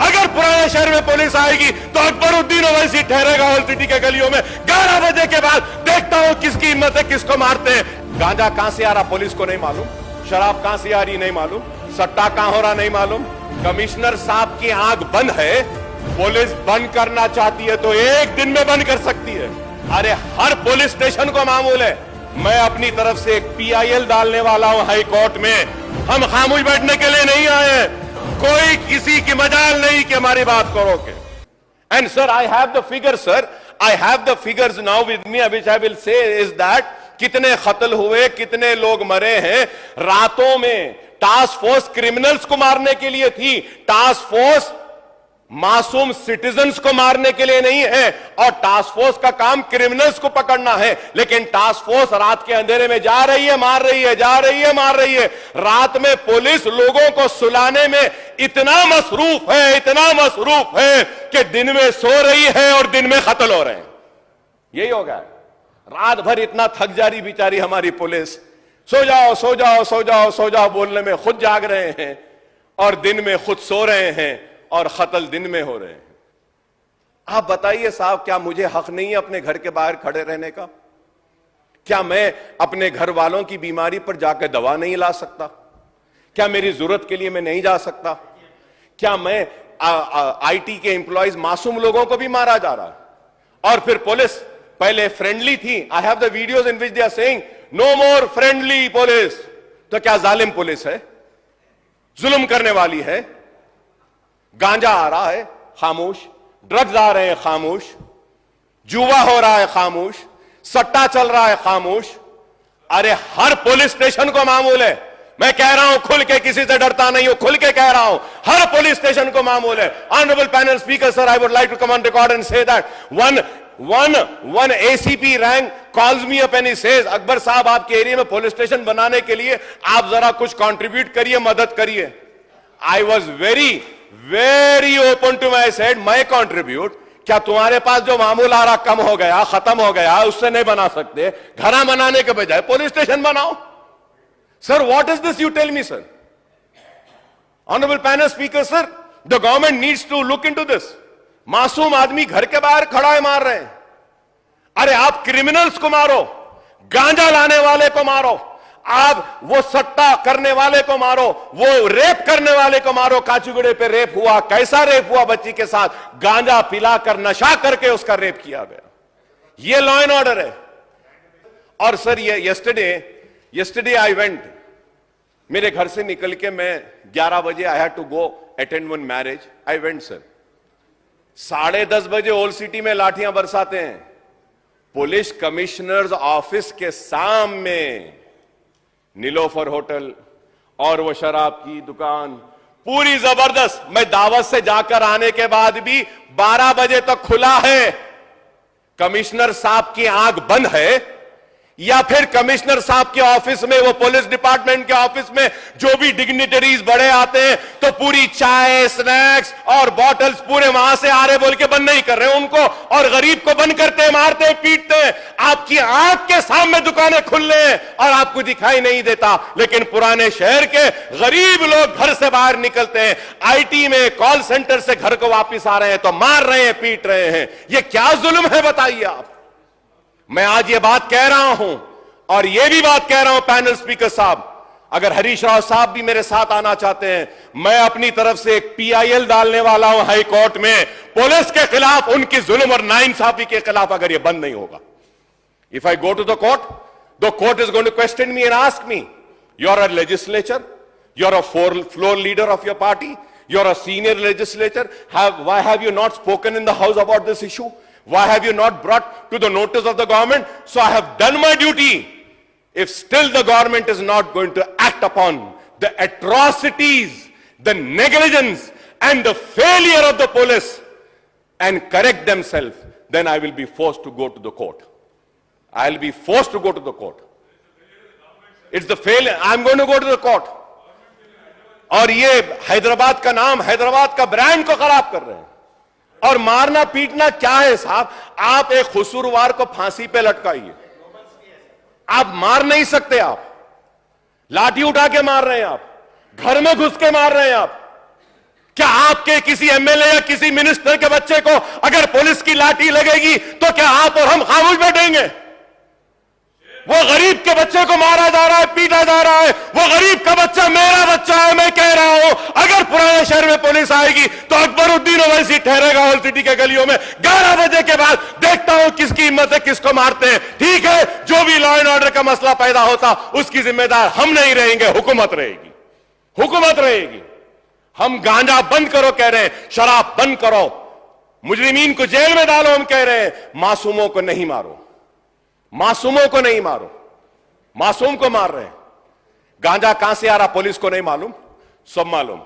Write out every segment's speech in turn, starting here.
अगर पुराने शहर में पुलिस आएगी तो अकबरुद्दीन ओवैसी ठहरेगा ओल्ड सिटी के गलियों में 11 बजे के बाद। देखता हूं किसकी हिम्मत है, किसको मारते हैं। गांजा कहां से आ रहा पुलिस को नहीं मालूम, शराब कहां से आ रही नहीं मालूम, सट्टा कहां हो रहा नहीं मालूम। कमिश्नर साहब की आंख बंद है, पुलिस बंद करना चाहती है तो एक दिन में बंद कर सकती है। अरे हर पुलिस स्टेशन को मामूल है। मैं अपनी तरफ से एक PIL डालने वाला हूं हाई कोर्ट में। हम खामोश बैठने के लिए नहीं आए, कोई किसी की मजाल नहीं कि हमारी बात करोगे। And sir I have the figure, sir I have the figures now with me, which I will say is that कितने कत्ल हुए, कितने लोग मरे हैं। रातों में टास्क फोर्स क्रिमिनल्स को मारने के लिए थी, टास्क फोर्स मासूम सिटीजन्स को मारने के लिए नहीं है। और टास्क फोर्स का काम क्रिमिनल्स को पकड़ना है, लेकिन टास्क फोर्स रात के अंधेरे में जा रही है, मार रही है, जा रही है, मार रही है। रात में पुलिस लोगों को सुलाने में इतना मसरूफ है, इतना मसरूफ है कि दिन में सो रही है और दिन में कत्ल हो रहे हैं। यही होगा, रात भर इतना थक जा रही बेचारी हमारी पुलिस, सो जाओ सो जाओ सो जाओ सो जाओ बोलने में खुद जाग रहे हैं और दिन में खुद सो रहे हैं और कत्ल दिन में हो रहे हैं। आप बताइए साहब, क्या मुझे हक नहीं है अपने घर के बाहर खड़े रहने का? क्या मैं अपने घर वालों की बीमारी पर जाकर दवा नहीं ला सकता? क्या मेरी जरूरत के लिए मैं नहीं जा सकता? क्या मैं IT के एम्प्लॉयज मासूम लोगों को भी मारा जा रहा है और फिर पुलिस पहले फ्रेंडली थी। I have the videos in which they are saying no more friendly police. तो क्या जालिम पुलिस है, जुल्म करने वाली है? गांजा आ रहा है खामोश, ड्रग्स आ रहे हैं खामोश, जुआ हो रहा है खामोश, सट्टा चल रहा है खामोश। अरे हर पुलिस स्टेशन को मामूल है। मैं कह रहा हूं खुल के, किसी से डरता नहीं हूं, खुल के कह रहा हूं, हर पुलिस स्टेशन को मामूल है। Honourable panel speaker sir, I would like to come on record and say that one ACP rank calls me up and he says, Akbar साहब आपके एरिया में पुलिस स्टेशन बनाने के लिए आप जरा कुछ कंट्रीब्यूट करिए, मदद करिए। I was very open to my said, मैं कंट्रीब्यूट। क्या तुम्हारे पास जो मामूल आ रहा कम हो गया, खत्म हो गया, उससे नहीं बना सकते? घरा बनाने के बजाय पुलिस स्टेशन बनाओ। Sir what is this, you tell me sir. Honourable panel speaker sir, the government needs to look into this. मासूम आदमी घर के बाहर खड़ा है, मार रहे हैं। अरे आप क्रिमिनल्स को मारो, गांजा लाने वाले को मारो, आप वो सट्टा करने वाले को मारो, वो रेप करने वाले को मारो। काचीगुड़े पे रेप हुआ, कैसा रेप हुआ? बच्ची के साथ गांजा पिलाकर, नशा करके उसका रेप किया गया। ये लॉ एंड ऑर्डर है। और सर ये यस्टरडे आई वेंट, मेरे घर से निकल के मैं 11 बजे I had to go attend one marriage. I went sir, 10:30 बजे ओल्ड सिटी में लाठियां बरसाते हैं। पुलिस कमिश्नर्स ऑफिस के सामने नीलोफर होटल और वो शराब की दुकान पूरी जबरदस्त। मैं दावत से जाकर आने के बाद भी 12 बजे तक खुला है। कमिश्नर साहब की आंख बंद है या फिर कमिश्नर साहब के ऑफिस में, वो पुलिस डिपार्टमेंट के ऑफिस में जो भी डिग्निटरीज बड़े आते हैं तो पूरी चाय, स्नैक्स और बॉटल्स पूरे वहां से आ रहे बोल के बंद नहीं कर रहे उनको, और गरीब को बंद करते हैं, मारते हैं, पीटते हैं। आपकी आंख के सामने दुकानें खुल रहे हैं और आपको दिखाई नहीं देता। लेकिन पुराने शहर के गरीब लोग घर से बाहर निकलते हैं, IT में कॉल सेंटर से घर को वापिस आ रहे हैं तो मार रहे हैं, पीट रहे हैं। ये क्या जुल्म है बताइए आप। मैं आज ये बात कह रहा हूं और ये भी बात कह रहा हूं पैनल स्पीकर साहब, अगर हरीश राव साहब भी मेरे साथ आना चाहते हैं, मैं अपनी तरफ से एक PIL डालने वाला हूं हाई कोर्ट में पुलिस के खिलाफ, उनकी जुल्म और नाइंसाफी के खिलाफ, अगर ये बंद नहीं होगा। If I go to the court is going to question me and ask me, you are a legislature, you are a floor leader of your party, you are a senior legislature, why have you not spoken in the house about this issue? Why have you not brought to the notice of the government? So I have done my duty. If still the government is not going to act upon the atrocities, the negligence and the failure of the police and correct themselves, then I will be forced to go to the court. I'll be forced to go to the court. It's the failure. I'm going to go to the court. और ये हैदराबाद का नाम, हैदराबाद का brand को खराब कर रहे हैं। और मारना पीटना क्या है साहब? आप एक कसूरवार को फांसी पे लटकाइए, आप मार नहीं सकते। आप लाठी उठा के मार रहे हैं, आप घर में घुस के मार रहे हैं। आप क्या आपके किसी एमएलए या किसी मिनिस्टर के बच्चे को अगर पुलिस की लाठी लगेगी तो क्या आप और हम खामोश बैठेंगे? वो गरीब के बच्चे को मारा जा रहा है, पीटा जा रहा है। वो गरीब का बच्चा मेरा बच्चा है। मैं कह रहा हूं, अगर पुराने शहर में पुलिस आएगी तो अकबरुद्दीन ओवैसी ठहरेगा हॉल सिटी के गलियों में 11 बजे के बाद। देखता हूं किसकी हिम्मत है, किसको मारते हैं। ठीक है, जो भी लॉ एंड ऑर्डर का मसला पैदा होता उसकी जिम्मेदार हम नहीं रहेंगे, हुकूमत रहेगी, हुकूमत रहेगी। हम गांजा बंद करो कह रहे हैं, शराब बंद करो, मुजरिमीन को जेल में डालो हम कह रहे हैं, मासूमों को नहीं मारो, मासूमों को नहीं मारो। मासूम को मार रहे हैं। गांजा कहां से आ रहा पुलिस को नहीं मालूम, सब मालूम।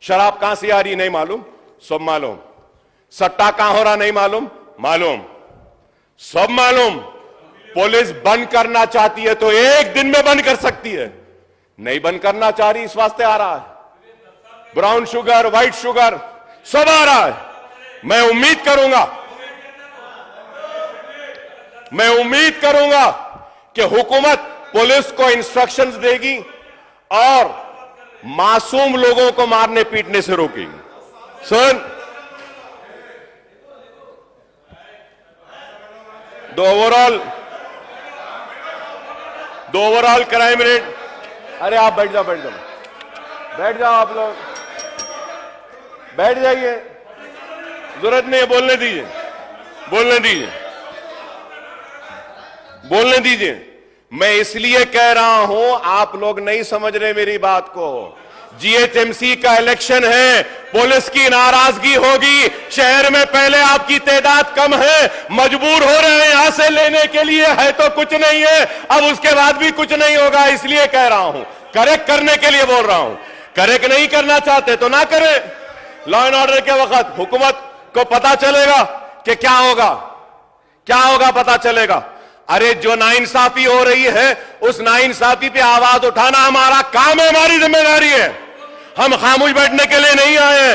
शराब कहां से आ रही नहीं मालूम, सब मालूम। सट्टा कहां हो रहा नहीं मालूम, मालूम, सब मालूम। पुलिस बंद करना चाहती है तो एक दिन में बंद कर सकती है, नहीं बंद करना चाह रही इस वास्ते आ रहा है। ब्राउन शुगर, व्हाइट शुगर सब आ रहा है। मैं उम्मीद करूंगा कि हुकूमत पुलिस को इंस्ट्रक्शंस देगी और मासूम लोगों को मारने पीटने से रोकेगी। सुन, दो ओवरऑल क्राइम रेट। अरे आप बैठ जाओ आप लोग बैठ जाइए, जरूरत नहीं है, बोलने दीजिए। मैं इसलिए कह रहा हूं, आप लोग नहीं समझ रहे मेरी बात को। जीएचएमसी का इलेक्शन है, पुलिस की नाराजगी होगी। शहर में पहले आपकी तादाद कम है, मजबूर हो रहे हैं यहां से लेने के लिए, है तो कुछ नहीं है, अब उसके बाद भी कुछ नहीं होगा। इसलिए कह रहा हूं, करेक्ट करने के लिए बोल रहा हूं। करेक्ट नहीं करना चाहते तो ना करें। लॉ एंड ऑर्डर के वक्त हुकूमत को पता चलेगा कि क्या होगा पता चलेगा। अरे जो नाइंसाफी हो रही है उस नाइंसाफी पे आवाज उठाना हमारा काम है, हमारी जिम्मेदारी है। हम खामोश बैठने के लिए नहीं आए हैं।